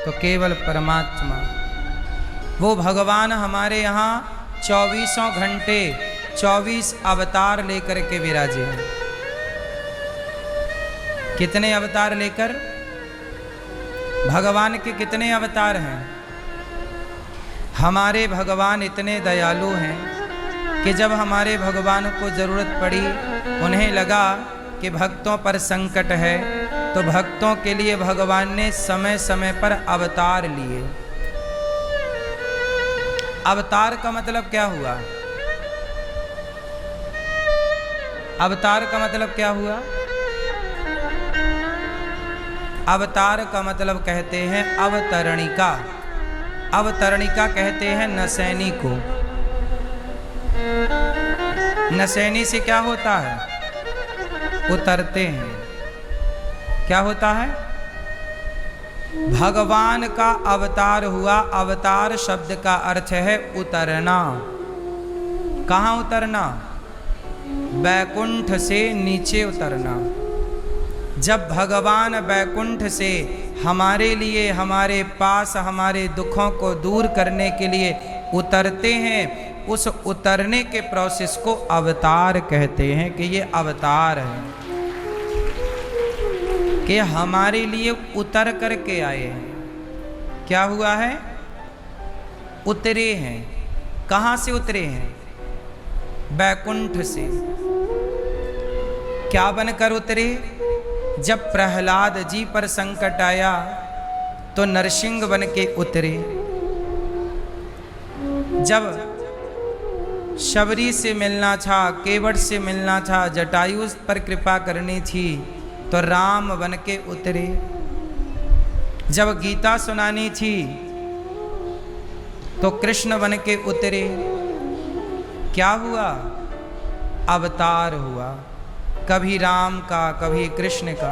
तो केवल परमात्मा। वो भगवान हमारे यहाँ 24 घंटे 24 अवतार लेकर के विराजे हैं। कितने अवतार लेकर? भगवान के कितने अवतार हैं? हमारे भगवान इतने दयालु हैं कि जब हमारे भगवान को ज़रूरत पड़ी, उन्हें लगा कि भक्तों पर संकट है, तो भक्तों के लिए भगवान ने समय समय पर अवतार लिए। अवतार का मतलब क्या हुआ? अवतार का मतलब क्या हुआ? अवतार का मतलब कहते हैं अवतरणिका। अवतरणिका कहते हैं नसैनी को। नसैनी से क्या होता है? उतरते हैं। क्या होता है? भगवान का अवतार हुआ। अवतार शब्द का अर्थ है उतरना। कहाँ उतरना? बैकुंठ से नीचे उतरना। जब भगवान बैकुंठ से हमारे लिए, हमारे पास, हमारे दुखों को दूर करने के लिए उतरते हैं, उस उतरने के प्रोसेस को अवतार कहते हैं कि ये अवतार है, कि हमारे लिए उतर करके आए हैं। क्या हुआ है? उतरे हैं। कहाँ से उतरे हैं? बैकुंठ से। क्या बनकर उतरे? जब प्रहलाद जी पर संकट आया तो नरसिंह बन के उतरे। जब शबरी से मिलना था, केवट से मिलना था, जटायु पर कृपा करनी थी, तो राम बन के उतरे। जब गीता सुनानी थी तो कृष्ण बन के उतरे। क्या हुआ? अवतार हुआ। कभी राम का, कभी कृष्ण का।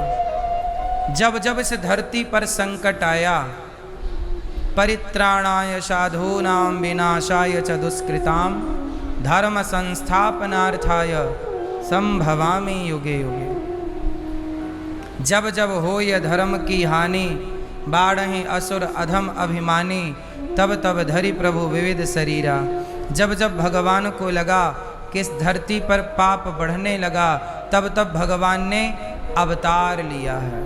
जब जब इस धरती पर संकट आया, परित्राणाय साधूनां विनाशाय च दुष्कृतां धर्म संस्थापनार्थाय संभवामि युगे युगे। जब जब हो यह धर्म की हानि, बाढ़हि असुर अधम अभिमानी, तब तब धरि प्रभु विविध शरीरा। जब जब भगवान को लगा कि इस धरती पर पाप बढ़ने लगा, तब तब भगवान ने अवतार लिया है।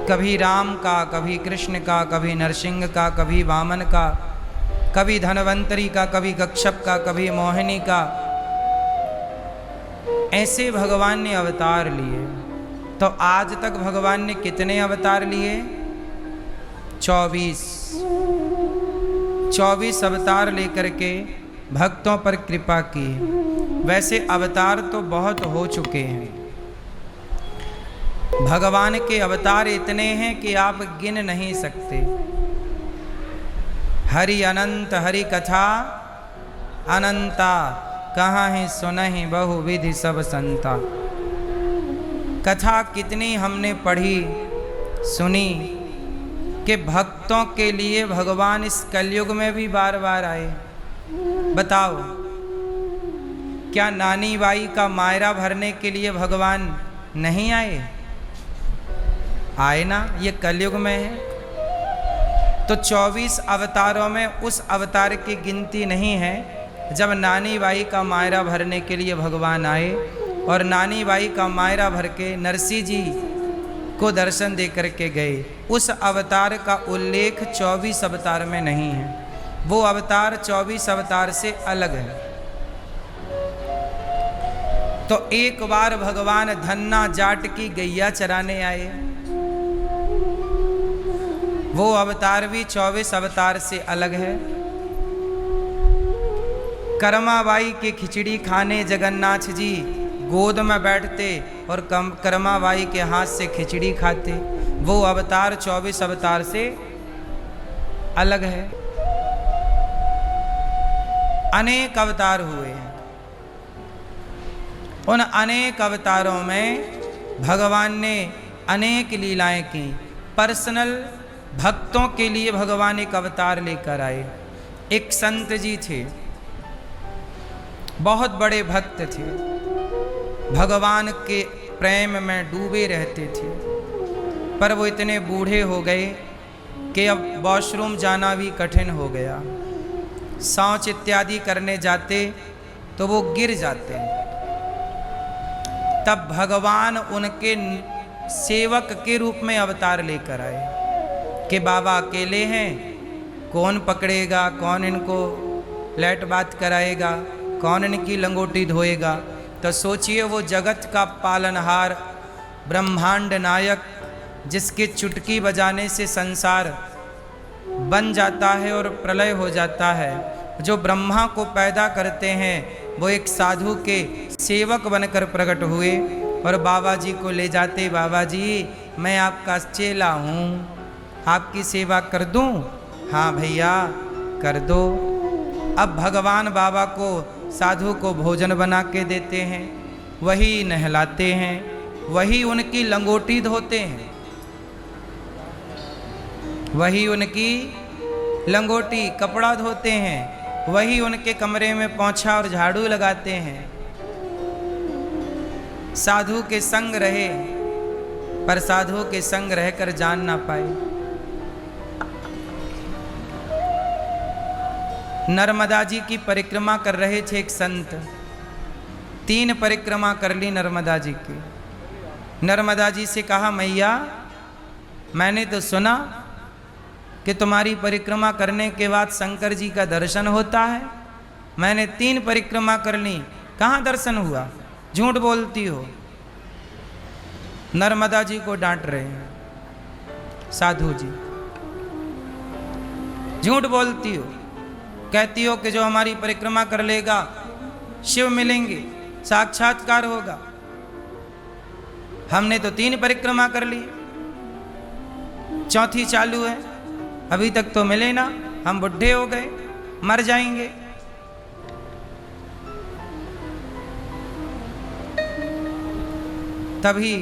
कभी राम का, कभी कृष्ण का, कभी नरसिंह का, कभी वामन का, कभी धनवंतरी का, कभी कच्छप का, कभी मोहिनी का। ऐसे भगवान ने अवतार लिए। तो आज तक भगवान ने कितने अवतार लिए? 24 अवतार लेकर के भक्तों पर कृपा की। वैसे अवतार तो बहुत हो चुके हैं। भगवान के अवतार इतने हैं कि आप गिन नहीं सकते। हरि अनंत हरि कथा अनंता, कहाँ ही सुनहि बहुविधि सब संता। कथा कितनी हमने पढ़ी, सुनी कि भक्तों के लिए भगवान इस कलयुग में भी बार बार आए। बताओ, क्या नानी बाई का मायरा भरने के लिए भगवान नहीं आए? आए ना, ये कलयुग में है। तो 24 अवतारों में उस अवतार की गिनती नहीं है जब नानी बाई का मायरा भरने के लिए भगवान आए, और नानी बाई का मायरा भर के नरसिंह जी को दर्शन दे करके गए। उस अवतार का उल्लेख 24 अवतार में नहीं है। वो अवतार 24 अवतार से अलग है। तो एक बार भगवान धन्ना जाट की गैया चराने आए। वो अवतार भी 24 अवतार से अलग है। करमाबाई की खिचड़ी खाने जगन्नाथ जी गोद में बैठते और करमाबाई के हाथ से खिचड़ी खाते। वो अवतार 24 अवतार से अलग है। अनेक अवतार हुए हैं। उन अनेक अवतारों में भगवान ने अनेक लीलाएं की। पर्सनल भक्तों के लिए भगवान एक अवतार लेकर आए। एक संत जी थे, बहुत बड़े भक्त थे, भगवान के प्रेम में डूबे रहते थे। पर वो इतने बूढ़े हो गए कि अब वॉशरूम जाना भी कठिन हो गया। शौच इत्यादि करने जाते तो वो गिर जाते। तब भगवान उनके सेवक के रूप में अवतार लेकर आए कि बाबा अकेले हैं, कौन पकड़ेगा, कौन इनको लेट बात कराएगा, कौन इनकी लंगोटी धोएगा। तो सोचिए वो जगत का पालनहार ब्रह्मांड नायक, जिसके चुटकी बजाने से संसार बन जाता है और प्रलय हो जाता है, जो ब्रह्मा को पैदा करते हैं, वो एक साधु के सेवक बनकर प्रकट हुए और बाबा जी को ले जाते। बाबा जी मैं आपका चेला हूँ, आपकी सेवा कर दूँ? हाँ भैया कर दो। अब भगवान बाबा को साधु को भोजन बना के देते हैं, वही नहलाते हैं, वही उनकी लंगोटी धोते हैं, वही उनकी लंगोटी कपड़ा धोते हैं, वही उनके कमरे में पोंछा और झाड़ू लगाते हैं। साधु के संग रहे पर साधु के संग रहकर जान ना पाए। नर्मदा जी की परिक्रमा कर रहे थे एक संत। 3 परिक्रमा कर ली नर्मदा जी की। नर्मदा जी से कहा मैया मैंने तो सुना कि तुम्हारी परिक्रमा करने के बाद शंकर जी का दर्शन होता है। मैंने 3 परिक्रमा कर ली, कहाँ दर्शन हुआ? झूठ बोलती हो। नर्मदा जी को डांट रहे हैं साधु जी, झूठ बोलती हो। कहती हो कि जो हमारी परिक्रमा कर लेगा शिव मिलेंगे, साक्षात्कार होगा। हमने तो 3 परिक्रमा कर ली, 4थी चालू है, अभी तक तो मिले ना, हम बुढ़े हो गए, मर जाएंगे। तभी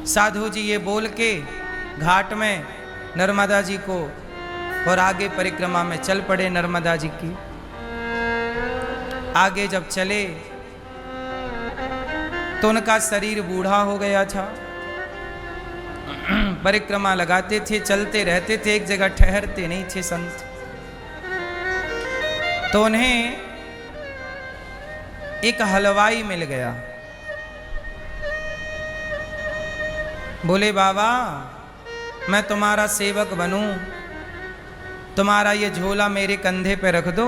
साधु जी ये बोल के घाट में नर्मदा जी को और आगे परिक्रमा में चल पड़े। नर्मदा जी की आगे जब चले तो उनका शरीर बूढ़ा हो गया था। परिक्रमा लगाते थे, चलते रहते थे, एक जगह ठहरते नहीं थे संत। तो उन्हें एक हलवाई मिल गया। बोले बाबा मैं तुम्हारा सेवक बनूं, तुम्हारा ये झोला मेरे कंधे पे रख दो,